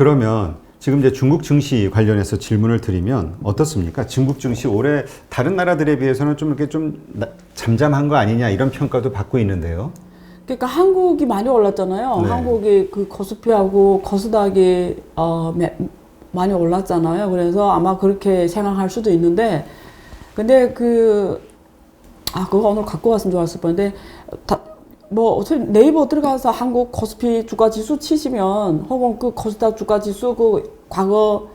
그러면 지금 이제 중국 증시 관련해서 질문을 드리면 어떻습니까? 중국 증시 올해 다른 나라들에 비해서는 좀 이렇게 좀 잠잠한 거 아니냐 이런 평가도 받고 있는데요. 그러니까 한국이 많이 올랐잖아요. 네. 한국이 그 코스피하고 코스닥이 많이 올랐잖아요. 그래서 아마 그렇게 생각할 수도 있는데, 근데 그거 오늘 갖고 왔으면 좋았을 뻔한데, 네이버 들어가서 한국 코스피 주가 지수 치시면, 혹은 그 코스닥 주가 지수 그 과거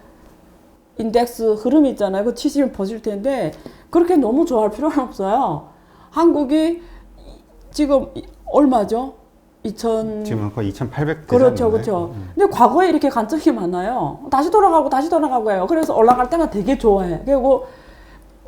인덱스 흐름 있잖아요. 그거 치시면 보실 텐데, 그렇게 너무 좋아할 필요는 없어요. 한국이 지금 얼마죠? 지금 거의 2,800. 그렇죠, 그렇죠. 근데 과거에 이렇게 간증이 많아요. 다시 돌아가고 해요. 그래서 올라갈 때만 되게 좋아해. 그리고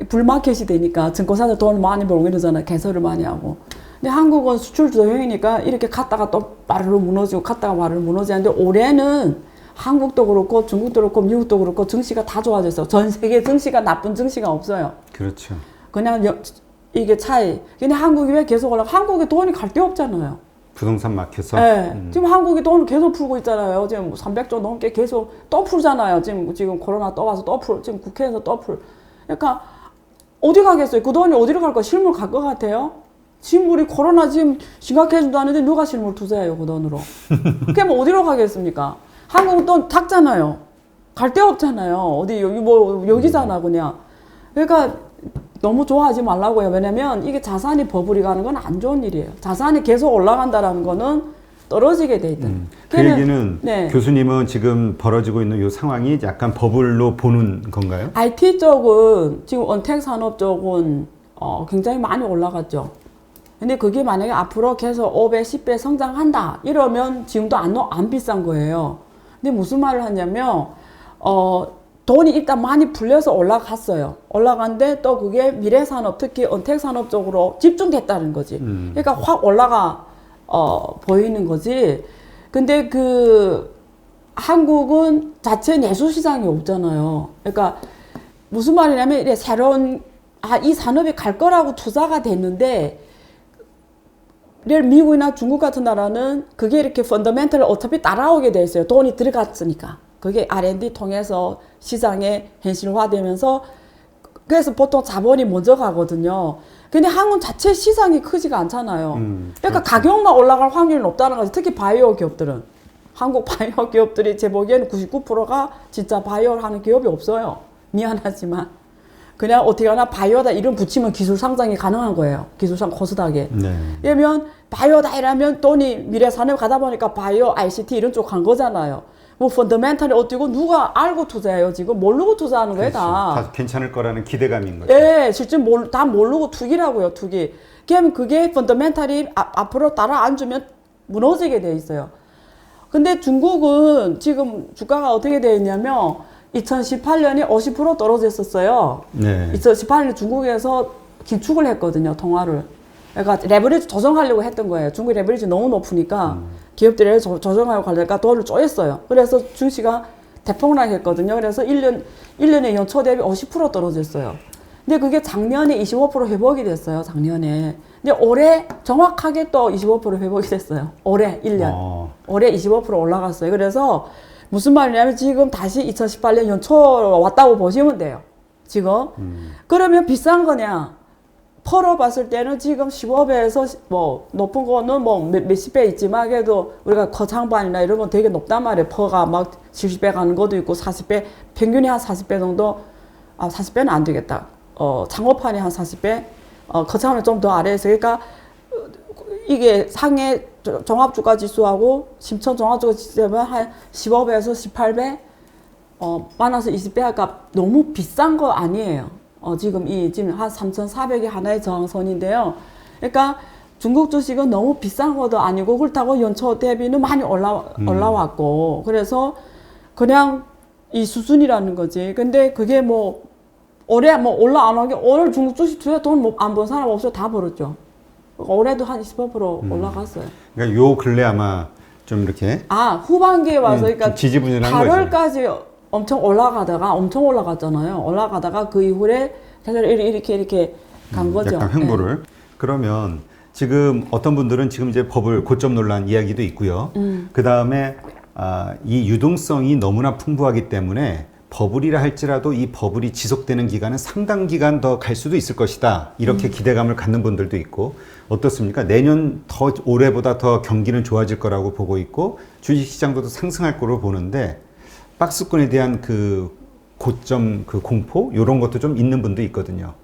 불마켓이 되니까 증권사들 돈 많이 벌고 이러잖아요. 개설을 많이 하고. 근데 한국은 수출 주도형이니까 이렇게 갔다가 또 마르르 무너지고 갔다가 마르르 무너지는데 올해는 한국도 그렇고 중국도 그렇고 미국도 그렇고 증시가 다 좋아졌어요. 전 세계 증시가 나쁜 증시가 없어요. 그렇죠. 그냥 이게 차이. 근데 한국이 왜 계속 올라가? 한국에 돈이 갈 데 없잖아요. 부동산 마켓에서. 네. 지금 한국이 돈을 계속 풀고 있잖아요. 지금 300조 넘게 계속 또 풀잖아요. 지금 코로나 또 와서 또 풀. 지금 국회에서 또 풀. 그러니까 어디 가겠어요? 그 돈이 어디로 갈 거야? 실물 갈 것 같아요? 실물이 코로나 지금 심각해진다는데 누가 실물 투자해요? 그 돈으로. 그게 뭐 어디로 가겠습니까? 한국은 돈 작잖아요. 갈 데 없잖아요. 어디 여기잖아 그냥. 그러니까 너무 좋아하지 말라고요. 왜냐면 이게 자산이 버블이 가는 건 안 좋은 일이에요. 자산이 계속 올라간다는 거는 떨어지게 돼 있다. 그 얘기는 네. 교수님은 지금 벌어지고 있는 이 상황이 약간 버블로 보는 건가요? IT 쪽은 지금 언택 산업 쪽은 굉장히 많이 올라갔죠. 근데 그게 만약에 앞으로 계속 5배, 10배 성장한다 이러면 지금도 안 비싼 거예요. 근데 무슨 말을 하냐면 돈이 일단 많이 풀려서 올라갔어요. 올라갔는데 또 그게 미래산업, 특히 언택산업 쪽으로 집중됐다는 거지. 그러니까 확 올라가 보이는 거지. 근데 한국은 자체 내수 시장이 없잖아요. 그러니까 무슨 말이냐면 이래 새로운 이 산업이 갈 거라고 투자가 됐는데 미국이나 중국 같은 나라는 그게 이렇게 펀더멘털을 어차피 따라오게 돼 있어요. 돈이 들어갔으니까. 그게 R&D 통해서 시장에 현실화되면서 그래서 보통 자본이 먼저 가거든요. 근데 한국 자체 시장이 크지가 않잖아요. 그러니까 그렇죠. 가격만 올라갈 확률이 높다는 거죠. 특히 바이오 기업들은. 한국 바이오 기업들이 제 보기에는 99%가 진짜 바이오를 하는 기업이 없어요. 미안하지만. 그냥 어떻게 하나 바이오다 이름 붙이면 기술 상장이 가능한 거예요. 기술상 코스닥에. 네. 그러면 바이오다 이러면 돈이 미래산업 가다 보니까 바이오, ICT 이런 쪽 간 거잖아요. 뭐 펀더멘털이 어디고 누가 알고 투자해요 지금? 모르고 투자하는 거예요 그렇죠. 다 괜찮을 거라는 기대감인 거죠. 예, 실제 다 모르고 투기라고요, 투기. 그러면 그게 펀더멘털이 앞으로 따라 안 주면 무너지게 돼 있어요. 근데 중국은 지금 주가가 어떻게 돼 있냐면 2018년에 50% 떨어졌었어요. 네. 2018년에 중국에서 긴축을 했거든요, 통화를. 그러니까 레버리지 조정하려고 했던 거예요. 중국 레버리지 너무 높으니까 기업들이 조정하려고 하니까 돈을 쪼였어요. 그래서 증시가 대폭락했거든요. 그래서 1년에 연초 대비 50% 떨어졌어요. 근데 그게 작년에 25% 회복이 됐어요, 작년에. 근데 올해 정확하게 또 25% 회복이 됐어요. 올해 1년. 올해 25% 올라갔어요. 그래서 무슨 말이냐면 지금 다시 2018년 연초 왔다고 보시면 돼요. 지금. 그러면 비싼 거냐? 퍼러 봤을 때는 지금 15배에서 뭐 높은 거는 뭐 몇십 배 있지만 그래도 우리가 거창반이나 이런 건 되게 높단 말이에요. 퍼가 막 70배 가는 것도 있고 40배, 평균이 한 40배 정도, 40배는 안 되겠다. 창업판이 한 40배, 거창은 좀 더 아래에서. 그러니까 이게 상해 종합주가 지수하고 심천 종합주가 지수면 한 15배에서 18배, 많아서 20배 할까 너무 비싼 거 아니에요. 지금 한 3,400이 하나의 저항선인데요. 그러니까 중국 주식은 너무 비싼 것도 아니고 그렇다고 연초 대비는 많이 올라왔고 그래서 그냥 이 수준이라는 거지. 근데 그게 뭐 올해 뭐 올라 안 오게 오늘 중국 주식 투자 돈 안 번 사람 없어요. 다 벌었죠. 올해도 한 25% 올라갔어요. 그러니까 요 근래 아마 좀 이렇게 후반기에 와서 그러니까 지지부진한 거죠. 8월까지 엄청 올라갔잖아요. 올라가다가 그 이후에 계속 이렇게 간 거죠. 약간 횡보를. 네. 그러면 지금 어떤 분들은 지금 이제 버블 고점 논란 이야기도 있고요. 그 다음에 이 유동성이 너무나 풍부하기 때문에 버블이라 할지라도 이 버블이 지속되는 기간은 상당 기간 더 갈 수도 있을 것이다. 이렇게 기대감을 갖는 분들도 있고 어떻습니까? 내년 더 올해보다 더 경기는 좋아질 거라고 보고 있고 주식시장도 더 상승할 거로 보는데 박스권에 대한 그 고점, 그 공포 이런 것도 좀 있는 분도 있거든요.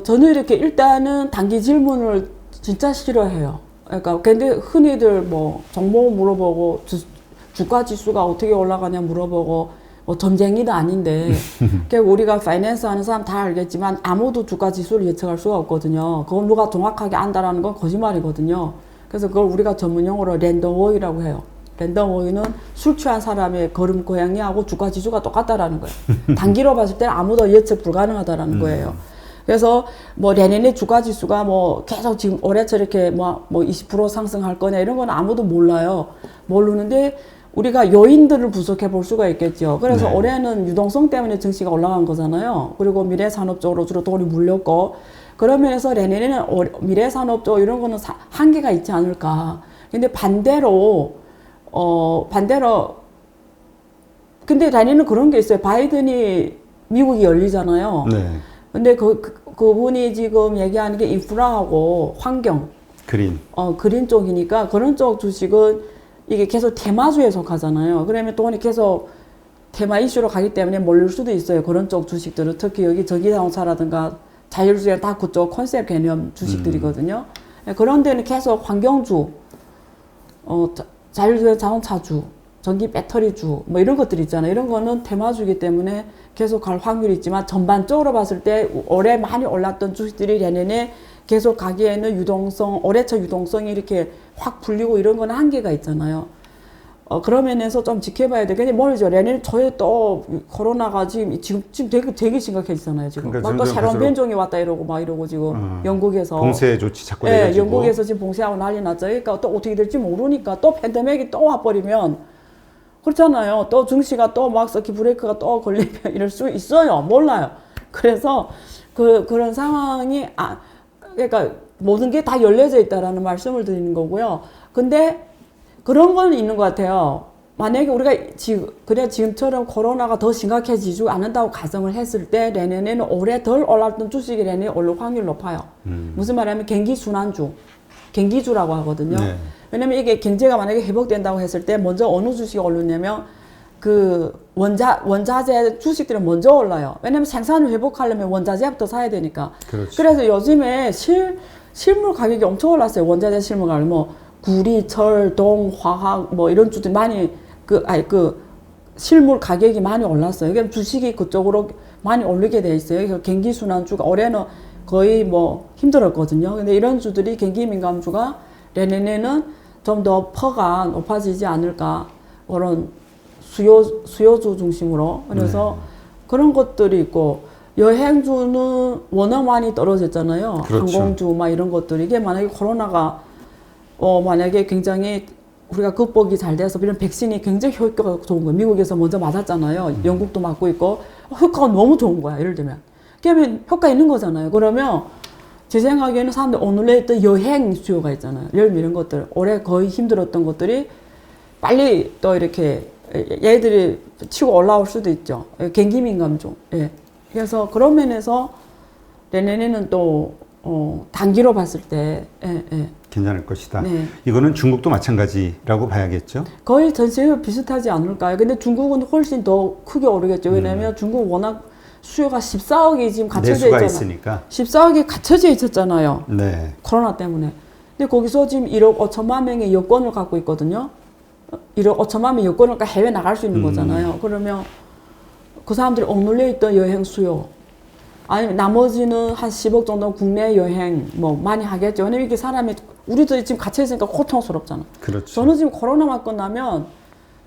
저는 이렇게 일단은 단기 질문을 진짜 싫어해요. 그러니까 근데 흔히들 뭐 정보 물어보고 주가 지수가 어떻게 올라가냐 물어보고 뭐 점쟁이도 아닌데 결국 우리가 파이낸스 하는 사람 다 알겠지만 아무도 주가 지수를 예측할 수가 없거든요. 그걸 누가 정확하게 안다라는 건 거짓말이거든요. 그래서 그걸 우리가 전문용어로 랜덤워이라고 해요. 랜덤워이는 술 취한 사람의 걸음 고양이하고 주가 지수가 똑같다라는 거예요. 단기로 봤을 때는 아무도 예측 불가능하다라는 거예요. 그래서 뭐 내년에 주가 지수가 뭐 계속 지금 올해처럼 이렇게 뭐 20% 상승할 거냐 이런 건 아무도 몰라요. 모르는데 우리가 요인들을 분석해 볼 수가 있겠죠. 그래서 네. 올해는 유동성 때문에 증시가 올라간 거잖아요. 그리고 미래산업 쪽으로 주로 돈이 물렸고 그런 면에서 내년에는 미래산업 쪽 이런 거는 한계가 있지 않을까. 근데 반대로 근데 내년에는 그런 게 있어요. 바이든이 미국이 열리잖아요. 네. 근데 그분이 지금 얘기하는 게 인프라하고 환경, 그린. 그린 쪽이니까 그런 쪽 주식은 이게 계속 테마주에 속하잖아요. 그러면 돈이 계속 테마 이슈로 가기 때문에 몰릴 수도 있어요. 그런 쪽 주식들은 특히 여기 전기자동차라든가 자율주행 다 그쪽 컨셉 개념 주식들이거든요. 그런 데는 계속 환경주, 자율주행 자동차주, 전기 배터리주 뭐 이런 것들 있잖아요. 이런 거는 테마주이기 때문에 계속 갈 확률이 있지만 전반적으로 봤을 때 올해 많이 올랐던 주식들이 내년에 계속 가기에는 올해처 유동성이 이렇게 확 풀리고 이런 거는 한계가 있잖아요. 그런 면에서 좀 지켜봐야 돼. 근데 모르죠. 내년 저에 또 코로나가 지금 되게 심각해지잖아요. 지금 그러니까 막 또 새로운 변종이 왔다 이러고 막 이러고 지금 영국에서 봉쇄 조치 자꾸 네, 내가지고. 영국에서 지금 봉쇄하고 난리 났죠. 그러니까 또 어떻게 될지 모르니까 또 팬데믹이 또 와버리면 그렇잖아요. 또 증시가 또 막 서킷 브레이크가 또 걸리면 이럴 수 있어요. 몰라요. 그래서 그런 상황이 그러니까 모든 게 다 열려져 있다라는 말씀을 드리는 거고요. 근데 그런 건 있는 것 같아요. 만약에 우리가 지금처럼 코로나가 더 심각해지지 않는다고 가정을 했을 때 내년에는 올해 덜 올랐던 주식이 내년에 오를 확률 높아요. 무슨 말이냐면 경기주라고 하거든요. 네. 왜냐면 이게 경제가 만약에 회복된다고 했을 때 먼저 어느 주식이 오르냐면 원자재 주식들은 먼저 올라요. 왜냐면 생산을 회복하려면 원자재부터 사야 되니까. 그렇죠. 그래서 요즘에 실물 가격이 엄청 올랐어요. 원자재 실물 가격 뭐 구리, 철, 동, 화학 뭐 이런 주들 많이 실물 가격이 많이 올랐어요. 그러니까 주식이 그쪽으로 많이 오르게 돼 있어요. 그래서 경기 순환주가 올해는 거의 뭐 힘들었거든요. 근데 이런 주들이 경기 민감주가 내년에는 좀 더 퍼가 높아지지 않을까. 그런 수요주 중심으로. 그래서 그런 것들이 있고, 여행주는 워낙 많이 떨어졌잖아요. 그렇죠. 항공주 막 이런 것들이. 이게 만약에 코로나가 만약에 굉장히 우리가 극복이 잘 돼서 이런 백신이 굉장히 효과가 좋은 거예요. 미국에서 먼저 맞았잖아요. 영국도 맞고 있고 효과가 너무 좋은 거야. 예를 들면 그러면 효과 있는 거잖아요. 그러면 제 생각에는 사람들 오늘에 있던 여행 수요가 있잖아요. 여름 이런 것들 올해 거의 힘들었던 것들이 빨리 또 이렇게 얘들이 치고 올라올 수도 있죠. 경기 민감주. 예. 그래서 그런 면에서 내년에는 또 단기로 봤을 때 괜찮을 것이다. 네. 이거는 중국도 마찬가지라고 봐야겠죠. 거의 전 세계가 비슷하지 않을까요? 근데 중국은 훨씬 더 크게 오르겠죠. 왜냐면 중국 워낙 수요가 14억이 지금 갇혀져 내수가 있잖아요. 있으니까. 14억이 갇혀져 있었잖아요. 네. 코로나 때문에. 근데 거기서 지금 1억 5천만 명의 여권을 갖고 있거든요. 1억 5천만 명의 여권을 갖고 해외 나갈 수 있는 거잖아요. 그러면 그 사람들이 억눌려 있던 여행 수요. 아니면 나머지는 한 10억 정도 국내 여행 뭐 많이 하겠죠. 왜냐면 이게 사람이 우리도 지금 갇혀 있으니까 고통스럽잖아. 그렇죠. 저는 지금 코로나 맞고 나면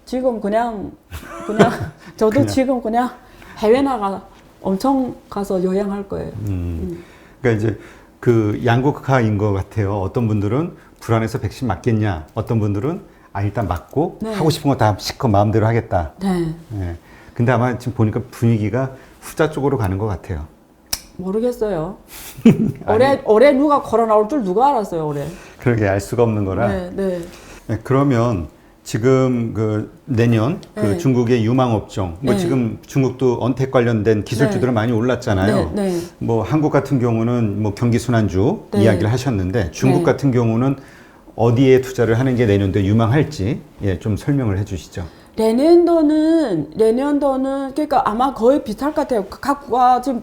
지금 그냥 저도 지금 그냥 해외 나가 엄청 가서 여행할 거예요. 그러니까 이제 그 양극화인 것 같아요. 어떤 분들은 불안해서 백신 맞겠냐. 어떤 분들은 일단 맞고 네. 하고 싶은 거 다 실컷 마음대로 하겠다. 네. 네. 근데 아마 지금 보니까 분위기가 후자 쪽으로 가는 것 같아요. 모르겠어요. 올해 누가 코로나 올 줄 누가 알았어요, 올해. 그러게 알 수가 없는 거라. 네, 네. 네, 그러면 지금 그 내년 그 네. 중국의 유망 업종, 뭐 네. 지금 중국도 언택 관련된 기술주들은 많이 올랐잖아요. 네, 네. 뭐 한국 같은 경우는 뭐 경기 순환주 네. 이야기를 하셨는데 중국 네. 같은 경우는 어디에 투자를 하는 게 내년도에 유망할지 좀 설명을 해주시죠. 내년도는 그러니까 아마 거의 비슷할 것 같아요. 각국가 지금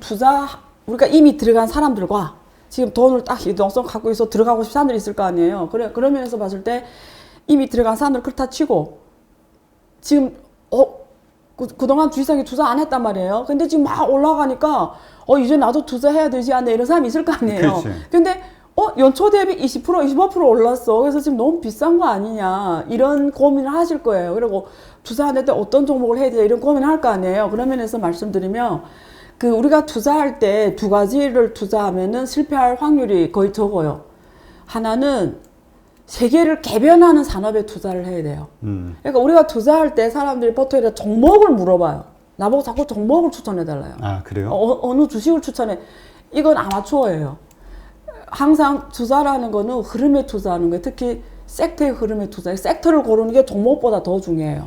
우리가 이미 들어간 사람들과 지금 돈을 딱 이동성 갖고 있어 들어가고 싶은 사람들이 있을 거 아니에요. 그런 면에서 봤을 때 이미 들어간 사람들 그렇다 치고 지금 그동안 주식시장에 투자 안 했단 말이에요. 근데 지금 막 올라가니까 이제 나도 투자해야 되지 않나 이런 사람이 있을 거 아니에요. 그렇지. 근데 연초 대비 20% 25% 올랐어. 그래서 지금 너무 비싼 거 아니냐 이런 고민을 하실 거예요. 그리고 투자할 때 어떤 종목을 해야 돼 이런 고민을 할 거 아니에요. 그런 면에서 말씀드리면 우리가 투자할 때 두 가지를 투자하면은 실패할 확률이 거의 적어요. 하나는 세계를 개변하는 산업에 투자를 해야 돼요. 그러니까 우리가 투자할 때 사람들이 보통 종목을 물어봐요. 나보고 자꾸 종목을 추천해달라요. 아, 그래요? 어느 주식을 추천해. 이건 아마추어예요. 항상 투자라는 거는 흐름에 투자하는 거예요. 특히 섹터의 흐름에 투자. 섹터를 고르는 게 종목보다 더 중요해요.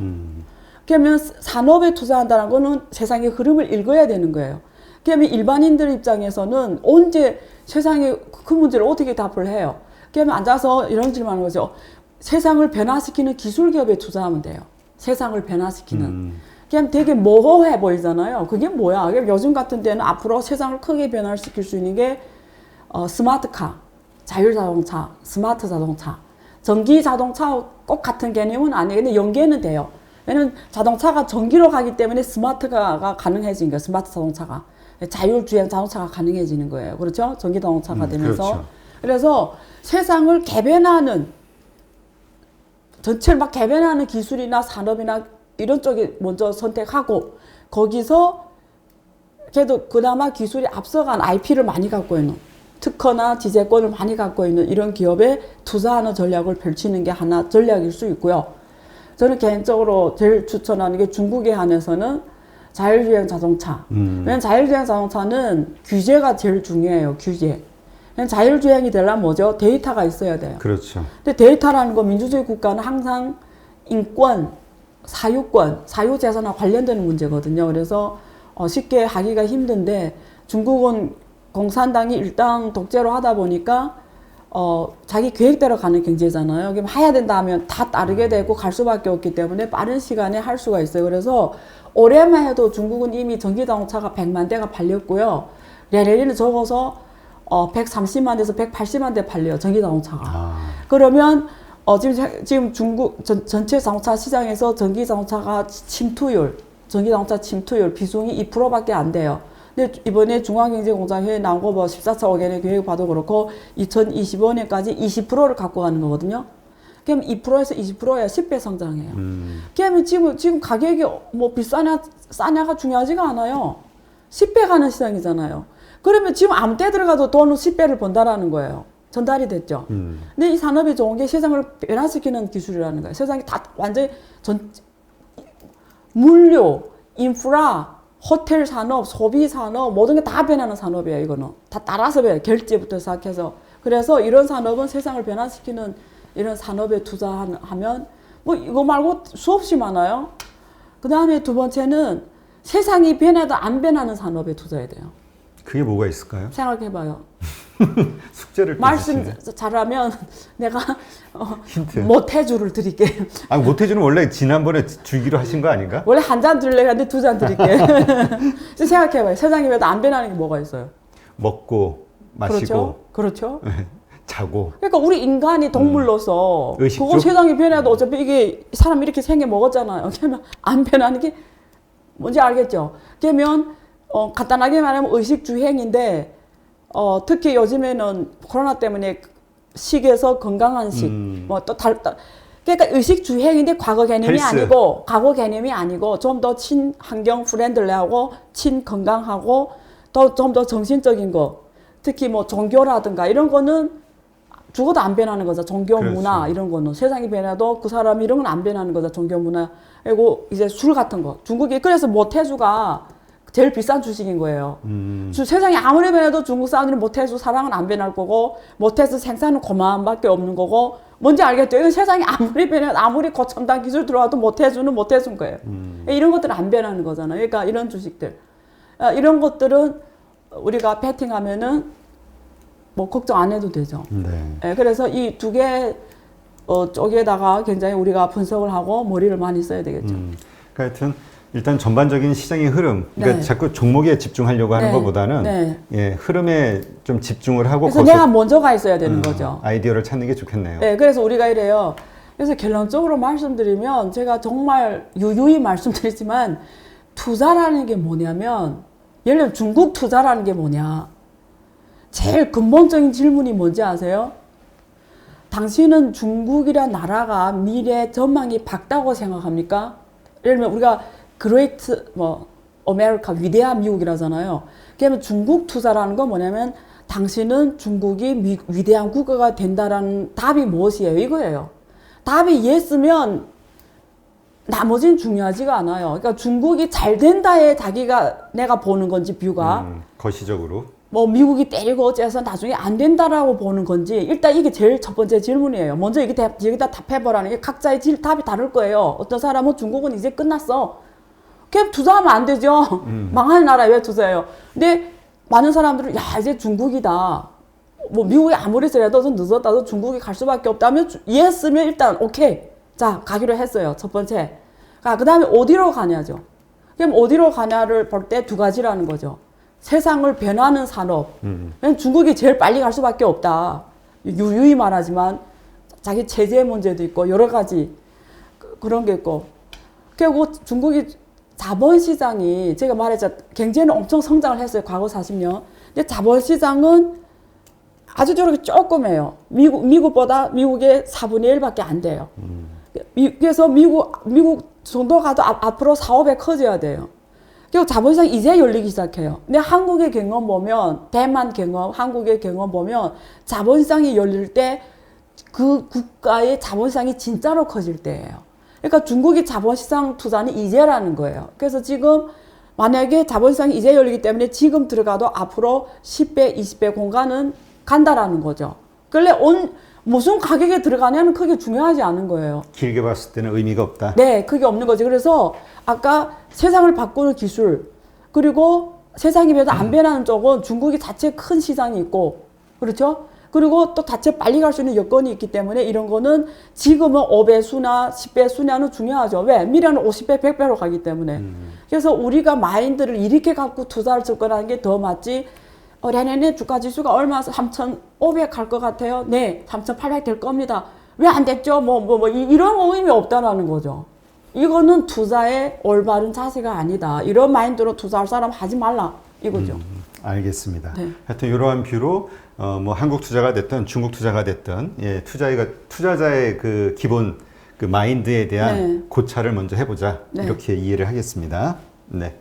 그러면 산업에 투자한다는 거는 세상의 흐름을 읽어야 되는 거예요. 그러면 일반인들 입장에서는 언제 세상의 그 문제를 어떻게 답을 해요? 그러면 앉아서 이런 질문하는 거죠. 세상을 변화시키는 기술 기업에 투자하면 돼요. 세상을 변화시키는. 그냥 되게 모호해 보이잖아요. 그게 뭐야? 요즘 같은 때는 앞으로 세상을 크게 변화시킬 수 있는 게 스마트카, 자율자동차, 스마트 자동차, 전기 자동차 꼭 같은 개념은 아니에요. 근데 연계는 돼요. 왜냐면 자동차가 전기로 가기 때문에 스마트가 가능해지는 거예요. 스마트 자동차가. 자율주행 자동차가 가능해지는 거예요. 그렇죠? 전기 자동차가 되면서. 그렇죠. 그래서 세상을 개변하는, 전체를 막 개변하는 기술이나 산업이나 이런 쪽에 먼저 선택하고, 거기서 그래도 그나마 기술이 앞서간 IP를 많이 갖고 있는, 특허나 지재권을 많이 갖고 있는 이런 기업에 투자하는 전략을 펼치는 게 하나 전략일 수 있고요. 저는 개인적으로 제일 추천하는 게 중국에 한해서는 자율주행 자동차. 왜냐면 자율주행 자동차는 규제가 제일 중요해요. 규제. 자율주행이 되려면 뭐죠? 데이터가 있어야 돼요. 그렇죠. 근데 데이터라는 거 민주주의 국가는 항상 인권, 사유권, 사유재산과 관련되는 문제거든요. 그래서 쉽게 하기가 힘든데 중국은 공산당이 일당 독재로 하다 보니까 자기 계획대로 가는 경제잖아요. 그럼 해야 된다 하면 다 따르게 되고 갈 수밖에 없기 때문에 빠른 시간에 할 수가 있어요. 그래서 올해만 해도 중국은 이미 전기자동차가 100만 대가 팔렸고요. 레레리는 적어서 130만 대에서 180만 대 팔려요. 전기자동차가. 그러면 지금 중국 전체 자동차 시장에서 전기자동차가 전기자동차 침투율 비중이 2%밖에 안 돼요. 근데 이번에 중앙경제공장회의에 나온 거 14차 5개년 계획 봐도 그렇고 2025년까지 20%를 갖고 가는 거거든요. 그럼 2%에서 20%야 10배 성장해요. 그러면 지금 가격이 뭐 비싸냐 싸냐가 중요하지가 않아요. 10배 가는 시장이잖아요. 그러면 지금 아무 때 들어가도 돈은 10배를 번다라는 거예요. 전달이 됐죠. 근데 이 산업이 좋은 게 세상을 변화시키는 기술이라는 거예요. 세상이 다 완전히 물류, 인프라, 호텔 산업, 소비 산업 모든 게 다 변하는 산업이에요. 이거는 다 따라서 변해요. 결제부터 시작해서. 그래서 이런 산업은 세상을 변화시키는 이런 산업에 투자하면 뭐 이거 말고 수없이 많아요. 그 다음에 두 번째는 세상이 변해도 안 변하는 산업에 투자해야 돼요. 그게 뭐가 있을까요? 생각해봐요. 숙제를 말씀 주시네. 잘하면 내가 힌트. 모태주를 드릴게요. 아, 모태주는 원래 지난번에 주기로 하신 거 아닌가? 원래 한 잔 드리려고 했는데 2잔 드릴게요. 생각해봐요. 세상이 변해도 안 변하는 게 뭐가 있어요? 먹고 마시고 그렇죠? 자고. 그러니까 우리 인간이 동물로서 의식주? 그거 세상이 변해도 어차피 이게 사람 이렇게 생겨 먹었잖아요. 그러면 안 변하는 게 뭔지 알겠죠? 그러면 간단하게 말하면 의식주행인데 특히 요즘에는 코로나 때문에 식에서 건강한 식, 그러니까 의식주행인데 과거 개념이 헬스. 아니고 과거 개념이 아니고 좀 더 친환경 프렌들리하고 친건강하고 좀 더 정신적인 거, 특히 뭐 종교라든가 이런 거는 죽어도 안 변하는 거죠. 종교 그렇죠. 문화 이런 거는 세상이 변해도 그 사람이 이런 건 안 변하는 거죠. 종교 문화. 그리고 이제 술 같은 거. 중국이 그래서 모태주가 제일 비싼 주식인 거예요. 세상에 아무리 변해도 중국 사람들은 못해서 사랑은 안 변할 거고, 못해서 생산은 그만밖에 없는 거고, 뭔지 알겠죠? 이건 세상에 아무리 변해도, 아무리 고첨단 기술 들어와도 못해주는 못해준 거예요. 이런 것들은 안 변하는 거잖아요. 그러니까 이런 주식들. 이런 것들은 우리가 베팅하면은 뭐 걱정 안 해도 되죠. 네. 그래서 이 두 개 쪽에다가 굉장히 우리가 분석을 하고 머리를 많이 써야 되겠죠. 그러니까 하여튼 일단 전반적인 시장의 흐름, 그러니까 네. 자꾸 종목에 집중하려고 하는 네. 것보다는 네. 예, 흐름에 좀 집중을 하고 그래서 거기서 내가 먼저 가 있어야 되는 거죠. 아이디어를 찾는 게 좋겠네요. 네, 그래서 우리가 이래요. 그래서 결론적으로 말씀드리면 제가 정말 유유히 말씀드리지만 투자라는 게 뭐냐면 예를 들면 중국 투자라는 게 뭐냐. 제일 근본적인 질문이 뭔지 아세요? 당신은 중국이란 나라가 미래 전망이 밝다고 생각합니까? 예를 들면 우리가 그레이트 아메리카 위대한 미국이라잖아요. 그러면 중국 투자라는 건 뭐냐면 당신은 중국이 위대한 국가가 된다라는 답이 무엇이에요? 이거예요. 답이 예스면 나머지는 중요하지가 않아요. 그러니까 중국이 잘 된다에 자기가 내가 보는 건지 뷰가 거시적으로. 뭐 미국이 때리고 어째서 나중에 안 된다라고 보는 건지 일단 이게 제일 첫 번째 질문이에요. 먼저 여기다 답해보라는 게 각자의 답이 다를 거예요. 어떤 사람은 중국은 이제 끝났어. 그냥 투자하면 안 되죠. 망할 나라에 왜 투자해요? 근데 많은 사람들은 야 이제 중국이다. 뭐 미국이 아무리 세라도 늦었다도 중국이 갈 수밖에 없다면 예스면 일단 오케이. 자 가기로 했어요. 첫 번째. 그 다음에 어디로 가냐죠. 그럼 어디로 가냐를 볼 때 두 가지라는 거죠. 세상을 변화하는 산업. 왜냐면 중국이 제일 빨리 갈 수밖에 없다. 유유히 말하지만 자기 체제 문제도 있고 여러 가지 그런 게 있고. 그리고 중국이 자본시장이 제가 말했죠. 경제는 엄청 성장을 했어요. 과거 40년. 근데 자본시장은 아주 저렇게 조그매요. 미국보다 미국의 4분의 1밖에 안 돼요. 그래서 미국 정도 가도 앞으로 사업에 커져야 돼요. 그리고 자본시장이 이제 열리기 시작해요. 근데 한국의 경험 보면, 대만 경험, 한국의 경험 보면 자본시장이 열릴 때 그 국가의 자본시장이 진짜로 커질 때예요. 그러니까 중국이 자본시장 투자는 이제라는 거예요. 그래서 지금 만약에 자본시장이 이제 열리기 때문에 지금 들어가도 앞으로 10배, 20배 공간은 간다라는 거죠. 그런데 무슨 가격에 들어가냐는 크게 중요하지 않은 거예요. 길게 봤을 때는 의미가 없다. 네, 그게 없는 거지. 그래서 아까 세상을 바꾸는 기술, 그리고 세상이 변해도 안 변하는 쪽은 중국이 자체 큰 시장이 있고, 그렇죠? 그리고 또 자체 빨리 갈 수 있는 여건이 있기 때문에 이런 거는 지금은 5배 수나 10배 수냐는 중요하죠. 왜? 미래는 50배, 100배로 가기 때문에. 그래서 우리가 마인드를 이렇게 갖고 투자를 접근하는 게 더 맞지. 내년에 주가 지수가 얼마 3,500 갈 것 같아요. 네, 3,800 될 겁니다. 왜 안 됐죠? 이런 의미 없다라는 거죠. 이거는 투자의 올바른 자세가 아니다. 이런 마인드로 투자할 사람 하지 말라. 이거죠. 알겠습니다. 네. 하여튼 이러한 뷰로 뭐 한국 투자가 됐든 중국 투자가 됐든 예, 투자자의 그 기본 그 마인드에 대한 네. 고찰을 먼저 해보자. 네. 이렇게 이해를 하겠습니다. 네.